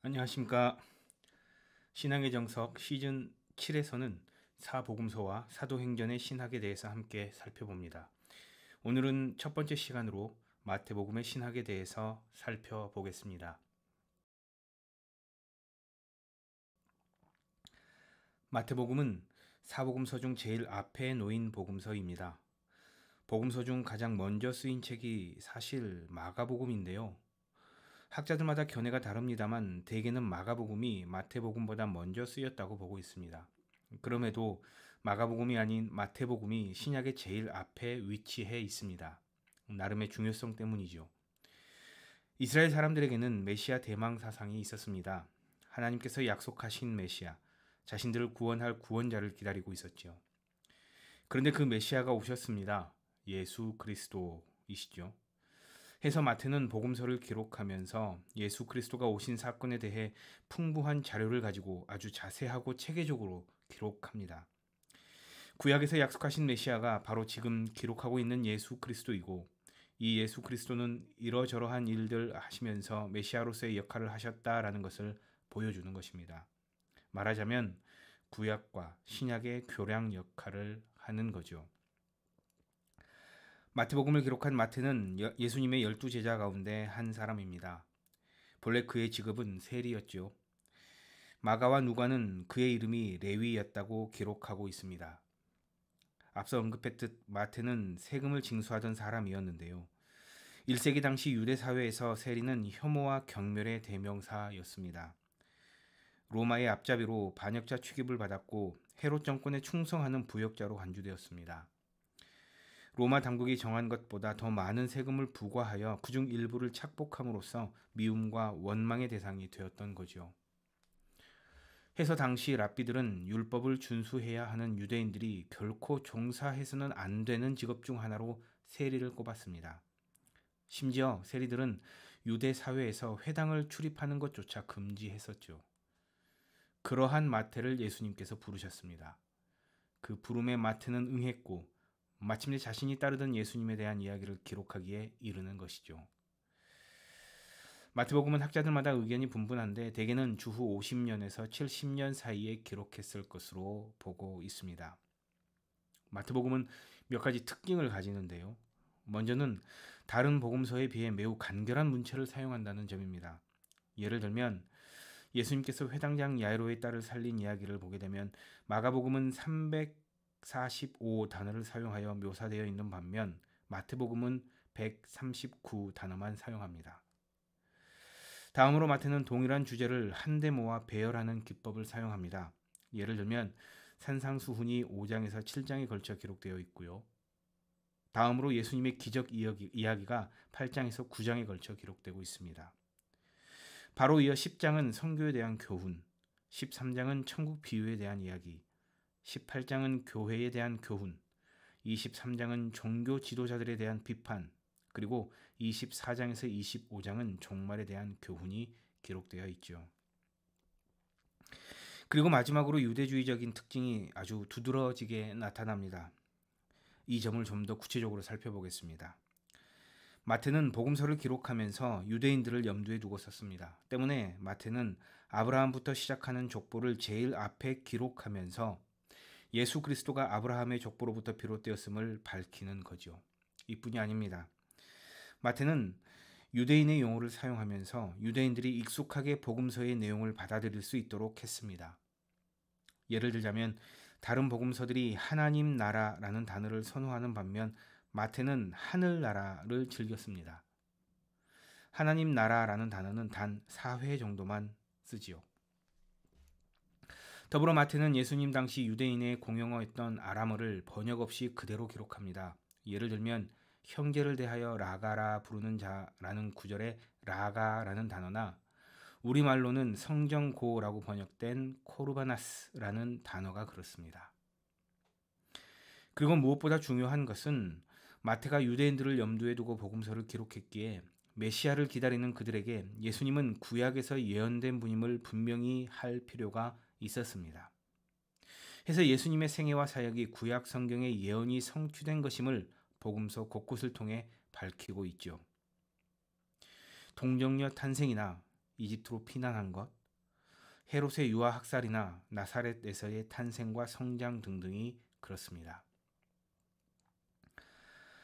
안녕하십니까. 신앙의 정석 시즌 7에서는 사복음서와 사도행전의 신학에 대해서 함께 살펴봅니다. 오늘은 첫 번째 시간으로 마태복음의 신학에 대해서 살펴보겠습니다. 마태복음은 사복음서 중 제일 앞에 놓인 복음서입니다. 복음서 중 가장 먼저 쓰인 책이 사실 마가복음인데요. 학자들마다 견해가 다릅니다만 대개는 마가복음이 마태복음보다 먼저 쓰였다고 보고 있습니다. 그럼에도 마가복음이 아닌 마태복음이 신약의 제일 앞에 위치해 있습니다. 나름의 중요성 때문이죠. 이스라엘 사람들에게는 메시아 대망 사상이 있었습니다. 하나님께서 약속하신 메시아, 자신들을 구원할 구원자를 기다리고 있었죠. 그런데 그 메시아가 오셨습니다. 예수 그리스도이시죠. 해서 마태는 복음서를 기록하면서 예수 그리스도가 오신 사건에 대해 풍부한 자료를 가지고 아주 자세하고 체계적으로 기록합니다. 구약에서 약속하신 메시아가 바로 지금 기록하고 있는 예수 그리스도이고, 이 예수 그리스도는 이러저러한 일들 하시면서 메시아로서의 역할을 하셨다라는 것을 보여주는 것입니다. 말하자면 구약과 신약의 교량 역할을 하는 거죠. 마태복음을 기록한 마태는 예수님의 12제자 가운데 한 사람입니다. 본래 그의 직업은 세리였죠. 마가와 누가는 그의 이름이 레위였다고 기록하고 있습니다. 앞서 언급했듯 마태는 세금을 징수하던 사람이었는데요. 1세기 당시 유대 사회에서 세리는 혐오와 경멸의 대명사였습니다. 로마의 앞잡이로 반역자 취급을 받았고 헤롯 정권에 충성하는 부역자로 간주되었습니다. 로마 당국이 정한 것보다 더 많은 세금을 부과하여 그중 일부를 착복함으로써 미움과 원망의 대상이 되었던 거죠. 해서 당시 랍비들은 율법을 준수해야 하는 유대인들이 결코 종사해서는 안 되는 직업 중 하나로 세리를 꼽았습니다. 심지어 세리들은 유대 사회에서 회당을 출입하는 것조차 금지했었죠. 그러한 마태를 예수님께서 부르셨습니다. 그 부름에 마태는 응했고 마침내 자신이 따르던 예수님에 대한 이야기를 기록하기에 이르는 것이죠. 마태복음은 학자들마다 의견이 분분한데 대개는 주후 50년에서 70년 사이에 기록했을 것으로 보고 있습니다. 마태복음은 몇 가지 특징을 가지는데요. 먼저는 다른 복음서에 비해 매우 간결한 문체를 사용한다는 점입니다. 예를 들면 예수님께서 회당장 야이로의 딸을 살린 이야기를 보게 되면 마가복음은 345 단어를 사용하여 묘사되어 있는 반면 마태복음은 139 단어만 사용합니다. 다음으로 마태는 동일한 주제를 한데 모아 배열하는 기법을 사용합니다. 예를 들면 산상수훈이 5장에서 7장에 걸쳐 기록되어 있고요. 다음으로 예수님의 기적 이야기가 8장에서 9장에 걸쳐 기록되고 있습니다. 바로 이어 10장은 선교에 대한 교훈, 13장은 천국 비유에 대한 이야기, 18장은 교회에 대한 교훈, 23장은 종교 지도자들에 대한 비판, 그리고 24장에서 25장은 종말에 대한 교훈이 기록되어 있죠. 그리고 마지막으로 유대주의적인 특징이 아주 두드러지게 나타납니다. 이 점을 좀 더 구체적으로 살펴보겠습니다. 마태는 복음서를 기록하면서 유대인들을 염두에 두고 썼습니다. 때문에 마태는 아브라함부터 시작하는 족보를 제일 앞에 기록하면서 예수 그리스도가 아브라함의 족보로부터 비롯되었음을 밝히는 거죠. 이뿐이 아닙니다. 마태는 유대인의 용어를 사용하면서 유대인들이 익숙하게 복음서의 내용을 받아들일 수 있도록 했습니다. 예를 들자면 다른 복음서들이 하나님 나라라는 단어를 선호하는 반면 마태는 하늘나라를 즐겼습니다. 하나님 나라라는 단어는 단 4회 정도만 쓰지요. 더불어 마태는 예수님 당시 유대인의 공용어였던 아람어를 번역 없이 그대로 기록합니다. 예를 들면 형제를 대하여 라가라 부르는 자라는 구절에 라가라는 단어나 우리말로는 성정고라고 번역된 코르바나스라는 단어가 그렇습니다. 그리고 무엇보다 중요한 것은 마태가 유대인들을 염두에 두고 복음서를 기록했기에 메시아를 기다리는 그들에게 예수님은 구약에서 예언된 분임을 분명히 할 필요가 있었습니다. 해서 예수님의 생애와 사역이 구약 성경의 예언이 성취된 것임을 복음서 곳곳을 통해 밝히고 있죠. 동정녀 탄생이나 이집트로 피난한 것, 헤롯의 유아 학살이나 나사렛에서의 탄생과 성장 등등이 그렇습니다.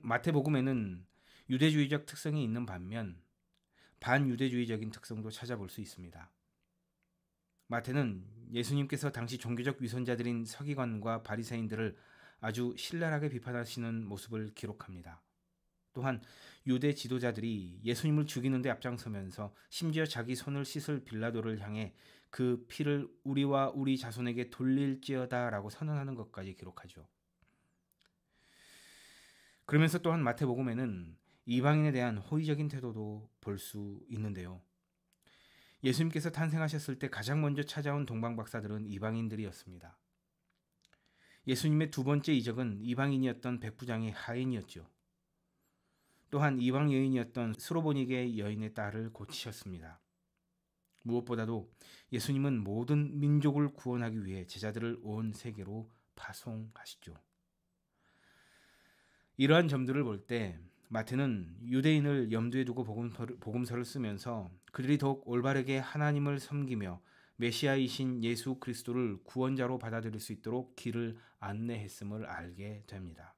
마태복음에는 유대주의적 특성이 있는 반면 반유대주의적인 특성도 찾아볼 수 있습니다. 마태는 예수님께서 당시 종교적 위선자들인 서기관과 바리새인들을 아주 신랄하게 비판하시는 모습을 기록합니다. 또한 유대 지도자들이 예수님을 죽이는 데 앞장서면서 심지어 자기 손을 씻을 빌라도를 향해 그 피를 우리와 우리 자손에게 돌릴지어다 라고 선언하는 것까지 기록하죠. 그러면서 또한 마태복음에는 이방인에 대한 호의적인 태도도 볼 수 있는데요. 예수님께서 탄생하셨을 때 가장 먼저 찾아온 동방박사들은 이방인들이었습니다. 예수님의 두 번째 이적은 이방인이었던 백부장의 하인이었죠. 또한 이방 여인이었던 스로보니게 여인의 딸을 고치셨습니다. 무엇보다도 예수님은 모든 민족을 구원하기 위해 제자들을 온 세계로 파송하시죠. 이러한 점들을 볼 때 마태는 유대인을 염두에 두고 복음서를 쓰면서 그들이 더욱 올바르게 하나님을 섬기며 메시아이신 예수 그리스도를 구원자로 받아들일 수 있도록 길을 안내했음을 알게 됩니다.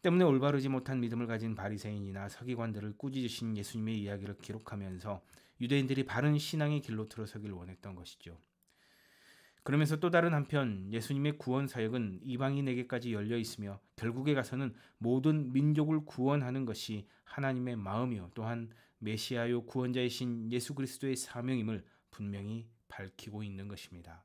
때문에 올바르지 못한 믿음을 가진 바리새인이나 서기관들을 꾸짖으신 예수님의 이야기를 기록하면서 유대인들이 바른 신앙의 길로 들어서길 원했던 것이죠. 그러면서 또 다른 한편 예수님의 구원 사역은 이방인에게까지 열려 있으며 결국에 가서는 모든 민족을 구원하는 것이 하나님의 마음이요 또한 메시아요 구원자이신 예수 그리스도의 사명임을 분명히 밝히고 있는 것입니다.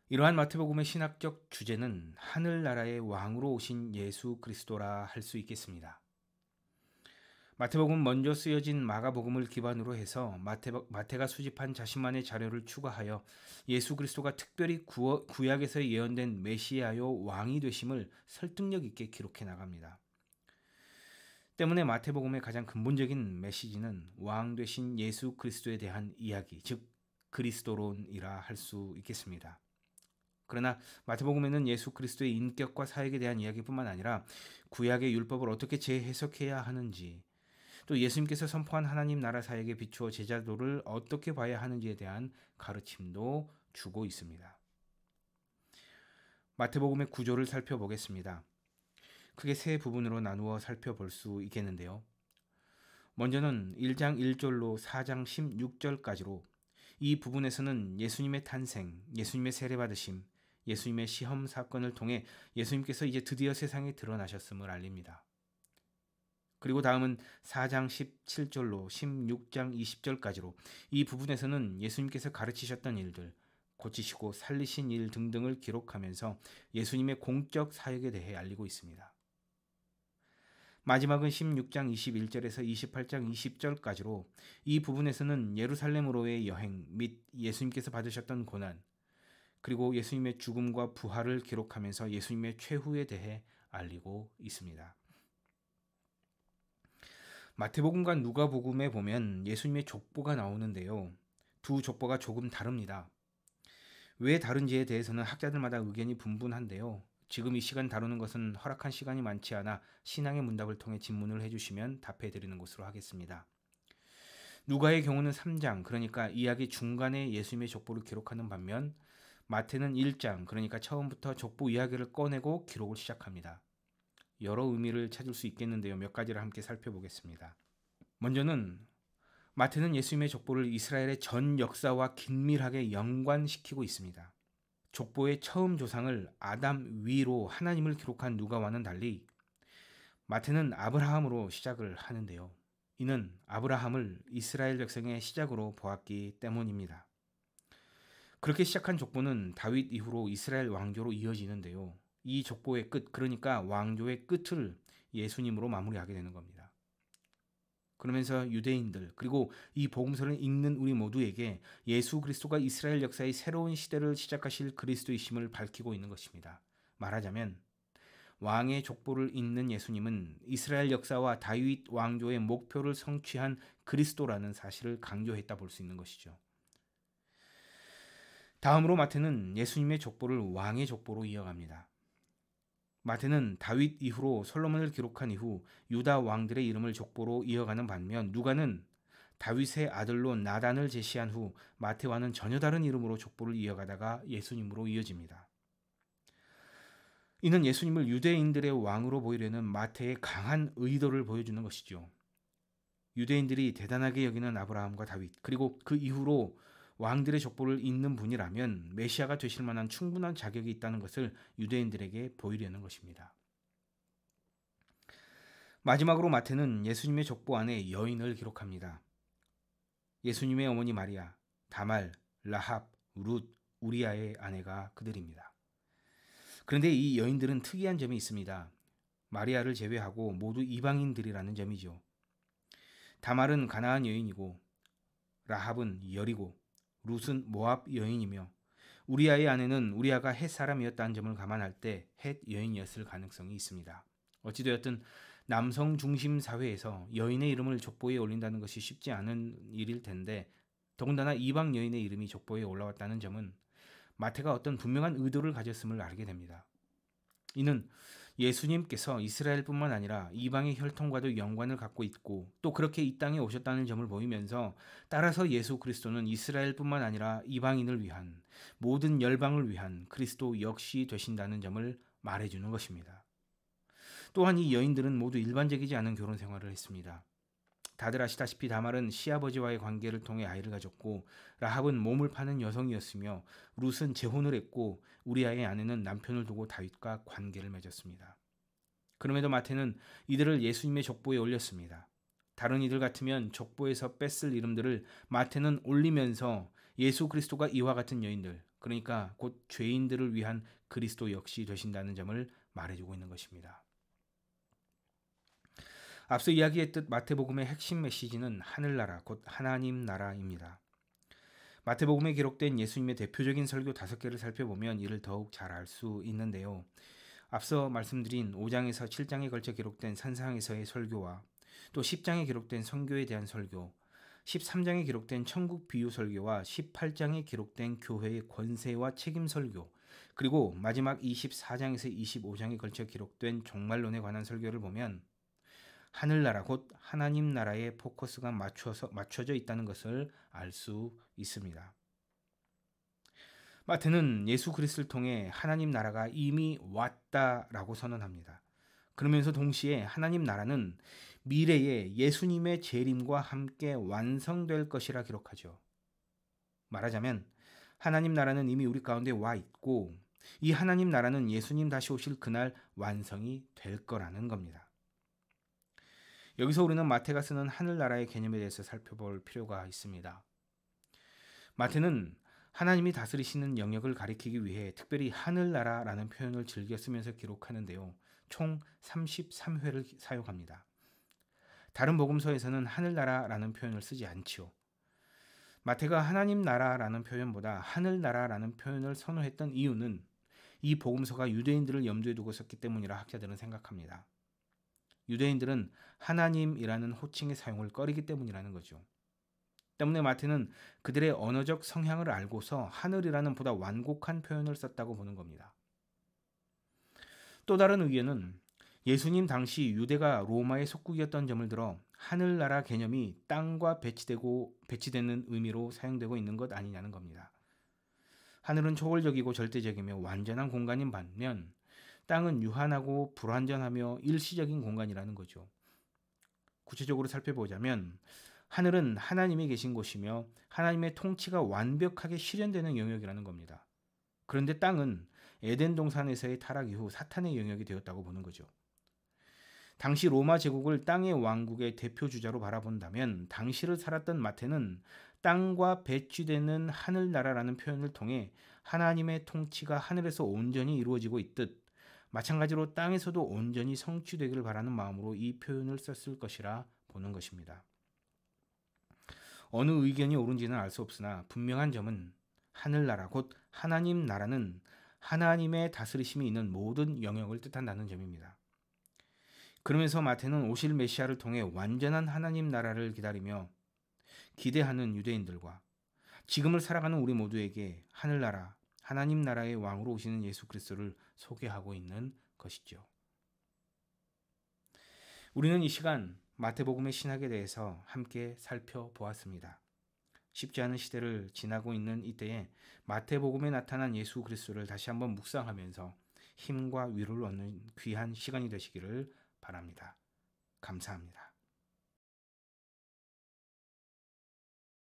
이러한 마태복음의 신학적 주제는 하늘나라의 왕으로 오신 예수 그리스도라 할 수 있겠습니다. 마태복음 먼저 쓰여진 마가복음을 기반으로 해서 마태가 수집한 자신만의 자료를 추가하여 예수 그리스도가 특별히 구약에서 예언된 메시아요 왕이 되심을 설득력 있게 기록해 나갑니다. 때문에 마태복음의 가장 근본적인 메시지는 왕 되신 예수 그리스도에 대한 이야기, 즉 그리스도론이라 할 수 있겠습니다. 그러나 마태복음에는 예수 그리스도의 인격과 사역에 대한 이야기뿐만 아니라 구약의 율법을 어떻게 재해석해야 하는지, 또 예수님께서 선포한 하나님 나라 사역에 비추어 제자도를 어떻게 봐야 하는지에 대한 가르침도 주고 있습니다. 마태복음의 구조를 살펴보겠습니다. 크게 세 부분으로 나누어 살펴볼 수 있겠는데요. 먼저는 1장 1절로 4장 16절까지로 이 부분에서는 예수님의 탄생, 예수님의 세례받으심, 예수님의 시험 사건을 통해 예수님께서 이제 드디어 세상에 드러나셨음을 알립니다. 그리고 다음은 4장 17절로 16장 20절까지로 이 부분에서는 예수님께서 가르치셨던 일들, 고치시고 살리신 일 등등을 기록하면서 예수님의 공적 사역에 대해 알리고 있습니다. 마지막은 16장 21절에서 28장 20절까지로 이 부분에서는 예루살렘으로의 여행 및 예수님께서 받으셨던 고난, 그리고 예수님의 죽음과 부활을 기록하면서 예수님의 최후에 대해 알리고 있습니다. 마태복음과 누가복음에 보면 예수님의 족보가 나오는데요. 두 족보가 조금 다릅니다. 왜 다른지에 대해서는 학자들마다 의견이 분분한데요. 지금 이 시간 다루는 것은 허락한 시간이 많지 않아 신앙의 문답을 통해 질문을 해주시면 답해드리는 것으로 하겠습니다. 누가의 경우는 3장, 그러니까 이야기 중간에 예수님의 족보를 기록하는 반면 마태는 1장, 그러니까 처음부터 족보 이야기를 꺼내고 기록을 시작합니다. 여러 의미를 찾을 수 있겠는데요. 몇 가지를 함께 살펴보겠습니다. 먼저는 마태는 예수님의 족보를 이스라엘의 전 역사와 긴밀하게 연관시키고 있습니다. 족보의 처음 조상을 아담 위로 하나님을 기록한 누가와는 달리 마태는 아브라함으로 시작을 하는데요. 이는 아브라함을 이스라엘 백성의 시작으로 보았기 때문입니다. 그렇게 시작한 족보는 다윗 이후로 이스라엘 왕조로 이어지는데요. 이 족보의 끝, 그러니까 왕조의 끝을 예수님으로 마무리하게 되는 겁니다. 그러면서 유대인들, 그리고 이 복음서를 읽는 우리 모두에게 예수 그리스도가 이스라엘 역사의 새로운 시대를 시작하실 그리스도이심을 밝히고 있는 것입니다. 말하자면 왕의 족보를 읽는 예수님은 이스라엘 역사와 다윗 왕조의 목표를 성취한 그리스도라는 사실을 강조했다 볼 수 있는 것이죠. 다음으로 마태는 예수님의 족보를 왕의 족보로 이어갑니다. 마태는 다윗 이후로 솔로몬을 기록한 이후 유다 왕들의 이름을 족보로 이어가는 반면 누가는 다윗의 아들로 나단을 제시한 후 마태와는 전혀 다른 이름으로 족보를 이어가다가 예수님으로 이어집니다. 이는 예수님을 유대인들의 왕으로 보이려는 마태의 강한 의도를 보여주는 것이죠. 유대인들이 대단하게 여기는 아브라함과 다윗, 그리고 그 이후로 왕들의 족보를 잇는 분이라면 메시아가 되실 만한 충분한 자격이 있다는 것을 유대인들에게 보이려는 것입니다. 마지막으로 마태는 예수님의 족보 안에 여인을 기록합니다. 예수님의 어머니 마리아, 다말, 라합, 룻, 우리아의 아내가 그들입니다. 그런데 이 여인들은 특이한 점이 있습니다. 마리아를 제외하고 모두 이방인들이라는 점이죠. 다말은 가나안 여인이고 라합은 여리고 룻은 모압 여인이며 우리아의 아내는 우리아가 헷 사람이었다는 점을 감안할 때 헷 여인이었을 가능성이 있습니다. 어찌되었든 남성 중심 사회에서 여인의 이름을 족보에 올린다는 것이 쉽지 않은 일일 텐데 더군다나 이방 여인의 이름이 족보에 올라왔다는 점은 마태가 어떤 분명한 의도를 가졌음을 알게 됩니다. 이는 예수님께서 이스라엘뿐만 아니라 이방의 혈통과도 연관을 갖고 있고 또 그렇게 이 땅에 오셨다는 점을 보이면서 따라서 예수 그리스도는 이스라엘뿐만 아니라 이방인을 위한 모든 열방을 위한 그리스도 역시 되신다는 점을 말해주는 것입니다. 또한 이 여인들은 모두 일반적이지 않은 결혼 생활을 했습니다. 다들 아시다시피 다말은 시아버지와의 관계를 통해 아이를 가졌고 라합은 몸을 파는 여성이었으며 룻은 재혼을 했고 우리아의 아내는 남편을 두고 다윗과 관계를 맺었습니다. 그럼에도 마태는 이들을 예수님의 족보에 올렸습니다. 다른 이들 같으면 족보에서 뺐을 이름들을 마태는 올리면서 예수 그리스도가 이와 같은 여인들, 그러니까 곧 죄인들을 위한 그리스도 역시 되신다는 점을 말해주고 있는 것입니다. 앞서 이야기했듯 마태복음의 핵심 메시지는 하늘나라, 곧 하나님 나라입니다. 마태복음에 기록된 예수님의 대표적인 설교 5개를 살펴보면 이를 더욱 잘 알 수 있는데요. 앞서 말씀드린 5장에서 7장에 걸쳐 기록된 산상에서의 설교와 또 10장에 기록된 선교에 대한 설교, 13장에 기록된 천국 비유 설교와 18장에 기록된 교회의 권세와 책임 설교, 그리고 마지막 24장에서 25장에 걸쳐 기록된 종말론에 관한 설교를 보면 하늘나라 곧 하나님 나라의 포커스가 맞춰져 있다는 것을 알 수 있습니다. 마태는 예수 그리스도를 통해 하나님 나라가 이미 왔다라고 선언합니다. 그러면서 동시에 하나님 나라는 미래에 예수님의 재림과 함께 완성될 것이라 기록하죠. 말하자면 하나님 나라는 이미 우리 가운데 와 있고 이 하나님 나라는 예수님 다시 오실 그날 완성이 될 거라는 겁니다. 여기서 우리는 마태가 쓰는 하늘나라의 개념에 대해서 살펴볼 필요가 있습니다. 마태는 하나님이 다스리시는 영역을 가리키기 위해 특별히 하늘나라라는 표현을 즐겨 쓰면서 기록하는데요. 총 33회를 사용합니다. 다른 복음서에서는 하늘나라라는 표현을 쓰지 않지요. 마태가 하나님 나라라는 표현보다 하늘나라라는 표현을 선호했던 이유는 이 복음서가 유대인들을 염두에 두고 썼기 때문이라 학자들은 생각합니다. 유대인들은 하나님이라는 호칭의 사용을 꺼리기 때문이라는 거죠. 때문에 마태는 그들의 언어적 성향을 알고서 하늘이라는 보다 완곡한 표현을 썼다고 보는 겁니다. 또 다른 의견은 예수님 당시 유대가 로마의 속국이었던 점을 들어 하늘나라 개념이 땅과 배치되는 의미로 사용되고 있는 것 아니냐는 겁니다. 하늘은 초월적이고 절대적이며 완전한 공간인 반면 땅은 유한하고 불완전하며 일시적인 공간이라는 거죠. 구체적으로 살펴보자면 하늘은 하나님이 계신 곳이며 하나님의 통치가 완벽하게 실현되는 영역이라는 겁니다. 그런데 땅은 에덴 동산에서의 타락 이후 사탄의 영역이 되었다고 보는 거죠. 당시 로마 제국을 땅의 왕국의 대표 주자로 바라본다면 당시를 살았던 마태는 땅과 배치되는 하늘나라라는 표현을 통해 하나님의 통치가 하늘에서 온전히 이루어지고 있듯 마찬가지로 땅에서도 온전히 성취되기를 바라는 마음으로 이 표현을 썼을 것이라 보는 것입니다. 어느 의견이 옳은지는 알 수 없으나 분명한 점은 하늘나라 곧 하나님 나라는 하나님의 다스리심이 있는 모든 영역을 뜻한다는 점입니다. 그러면서 마태는 오실 메시아를 통해 완전한 하나님 나라를 기다리며 기대하는 유대인들과 지금을 살아가는 우리 모두에게 하늘나라, 하나님 나라의 왕으로 오시는 예수 그리스도를 소개하고 있는 것이죠. 우리는 이 시간 마태복음의 신학에 대해서 함께 살펴보았습니다. 쉽지 않은 시대를 지나고 있는 이때에 마태복음에 나타난 예수 그리스도를 다시 한번 묵상하면서 힘과 위로를 얻는 귀한 시간이 되시기를 바랍니다. 감사합니다.